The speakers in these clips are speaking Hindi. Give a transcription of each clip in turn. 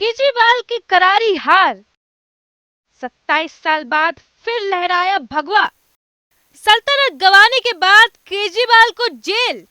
केजरीवाल की करारी हार, 27 साल बाद फिर लहराया भगवा। सल्तनत गंवाने के बाद केजरीवाल को जेल।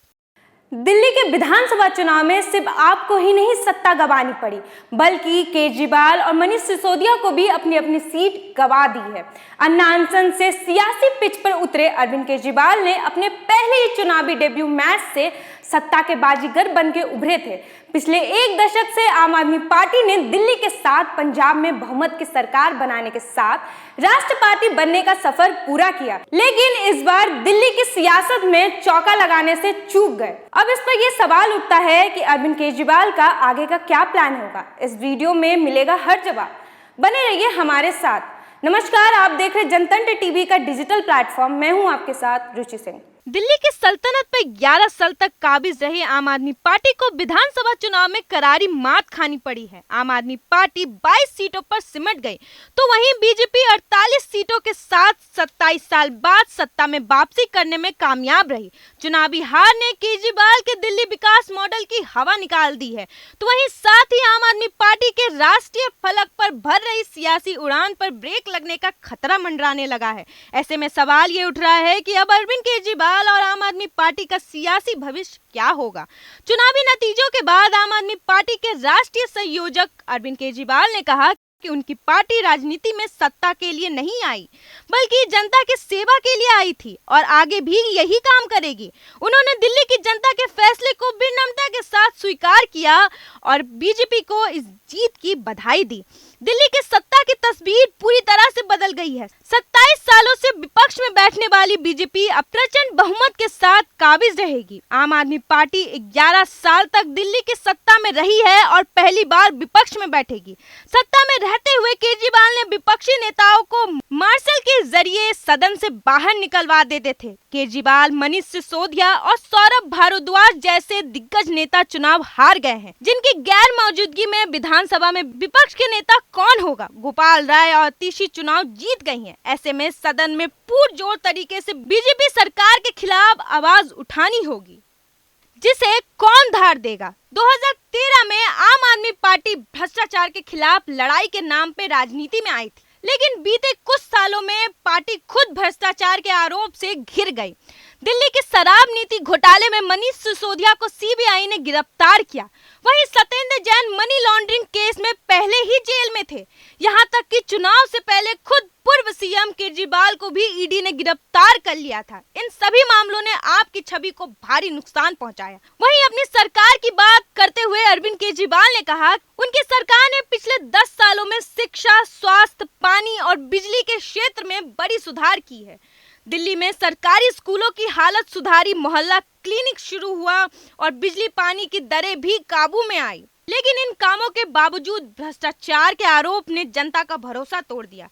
दिल्ली के विधानसभा चुनाव में सिर्फ आपको ही नहीं सत्ता गंवानी पड़ी, बल्कि केजरीवाल और मनीष सिसोदिया को भी अपनी अपनी सीट गंवा दी है। अन्ना अनशन से सियासी पिच पर उतरे अरविंद केजरीवाल ने अपने पहले ही चुनावी डेब्यू मैच से सत्ता के बाजीगर बनके उभरे थे। पिछले एक दशक से आम आदमी पार्टी ने दिल्ली के साथ पंजाब में बहुमत की सरकार बनाने के साथ राष्ट्र पार्टी बनने का सफर पूरा किया, लेकिन इस बार दिल्ली की सियासत में चौका लगाने से चूक गए। अब इस पर यह सवाल उठता है कि अरविंद केजरीवाल का आगे का क्या प्लान होगा। इस वीडियो में मिलेगा हर जवाब। बने रहिए हमारे साथ। नमस्कार, आप देख रहे जनतंत्र टीवी का डिजिटल प्लेटफॉर्म। मैं हूं आपके साथ रुचि सिंह। दिल्ली की सल्तनत पर 11 साल तक काबिज रहे आम आदमी पार्टी को विधानसभा चुनाव में करारी मात खानी पड़ी है। आम आदमी पार्टी 22 सीटों पर सिमट गई, तो वहीं बीजेपी 48 सीटों के साथ 27 साल बाद सत्ता में वापसी करने में कामयाब रही। चुनावी हार ने केजरीवाल के दिल्ली विकास मॉडल की हवा निकाल दी है, तो वहीं साथ ही आम आदमी पार्टी के राष्ट्रीय फलक पर भर रही सियासी उड़ान पर ब्रेक लगने का खतरा मंडराने लगा है। ऐसे में सवाल ये उठ रहा है कि अब अरविंद केजरीवाल और आम आदमी पार्टी का सियासी भविष्य क्या होगा। चुनावी नतीजों के बाद आम आदमी पार्टी के राष्ट्रीय संयोजक अरविंद केजरीवाल ने कहा कि उनकी पार्टी राजनीति में सत्ता के लिए नहीं आई, बल्कि जनता की सेवा के लिए आई थी और आगे भी यही काम करेगी। उन्होंने दिल्ली की जनता के फैसले को विनम्रता के साथ स्वीकार किया और बीजेपी को इस जीत की बधाई दी। दिल्ली की सत्ता की तस्वीर पूरी तरह से बदल गई है। 27 सालों से विपक्ष में बैठने वाली बीजेपी अब प्रचंड बहुमत के साथ काबिज रहेगी। आम आदमी पार्टी 11 साल तक दिल्ली की सत्ता में रही है और पहली बार विपक्ष में बैठेगी। सत्ता में रहते हुए केजरीवाल ने विपक्षी नेताओं को मार्शल के जरिए सदन से बाहर निकलवा देते थे। केजरीवाल, मनीष सिसोदिया और सौरभ भारद्वाज जैसे दिग्गज नेता चुनाव हार गए हैं, जिनकी गैर मौजूदगी में विधानसभा में विपक्ष के नेता कौन होगा। गोपाल राय और तीशी चुनाव जीत गई हैं। ऐसे में सदन में पुरजोर तरीके से बीजेपी सरकार के खिलाफ आवाज उठानी होगी, जिसे कौन धार देगा। 2013 में आम आदमी पार्टी भ्रष्टाचार के खिलाफ लड़ाई के नाम पे राजनीति में आई थी, लेकिन बीते कुछ सालों में पार्टी खुद भ्रष्टाचार के आरोप से घिर गई। दिल्ली के शराब नीति घोटाले में मनीष सिसोदिया को सीबीआई ने गिरफ्तार किया। वहीं Satyendra Jain money laundering case में पहले ही जेल में थे। यहां तक कि चुनाव से पहले खुद पूर्व सीएम केजरीवाल को भी ईडी ने गिरफ्तार कर लिया था। इन सभी मामलों ने आपकी छवि को भारी नुकसान पहुंचाया। वहीं अपनी सरकार की बात करते हुए अरविंद केजरीवाल ने कहा, उनकी सरकार ने पिछले 10 सालों में शिक्षा, स्वास्थ्य, पानी और बिजली के क्षेत्र में बड़ी सुधार की है। दिल्ली में सरकारी स्कूलों की हालत सुधारी, मोहल्ला क्लिनिक शुरू हुआ और बिजली पानी की दरें भी काबू में आई। लेकिन इन कामों के बावजूद भ्रष्टाचार के आरोप ने जनता का भरोसा तोड़ दिया।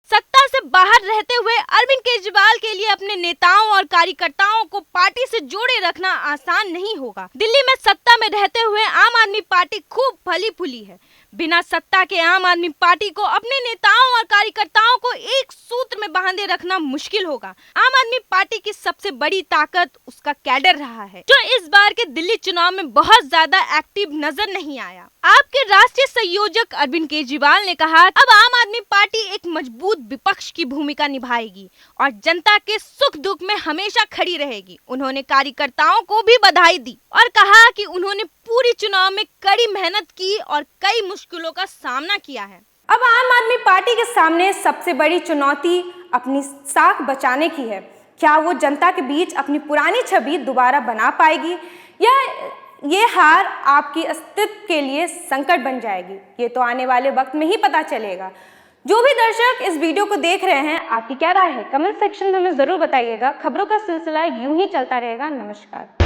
सत्ता से बाहर रहते हुए अरविंद केजरीवाल के लिए अपने नेताओं और कार्यकर्ताओं को पार्टी से जोड़े रखना आसान नहीं होगा। दिल्ली में सत्ता में रहते हुए आम आदमी पार्टी खूब फली फूली है। बिना सत्ता के आम आदमी पार्टी को अपने नेताओं और कार्यकर्ताओं को एक सूत्र में बांधे रखना मुश्किल होगा। आम आदमी पार्टी की सबसे बड़ी ताकत उसका कैडर रहा है, जो इस बार के दिल्ली चुनाव में बहुत ज्यादा एक्टिव नजर नहीं आया। आपके राष्ट्रीय संयोजक अरविंद केजरीवाल ने कहा, अब आम आदमी पार्टी एक मजबूत विपक्ष की भूमिका निभाएगी और जनता के सुख दुख में हमेशा खड़ी रहेगी। उन्होंने कार्यकर्ताओं को भी बधाई दी और कहा कि उन्होंने पूरी चुनाव में कड़ी मेहनत की और कई मुश्किलों का सामना किया है। अब आम आदमी पार्टी के सामने सबसे बड़ी चुनौती अपनी साख बचाने की है। क्या वो जनता के बीच अपनी पुरानी छवि दोबारा बना पाएगी, या ये हार आपकी अस्तित्व के लिए संकट बन जाएगी? ये तो आने वाले वक्त में ही पता चलेगा। जो भी दर्शक इस वीडियो को देख रहे हैं, आपकी क्या राय है? कमेंट सेक्शन में हमें जरूर बताइएगा। खबरों का सिलसिला यूं ही चलता रहेगा। नमस्कार।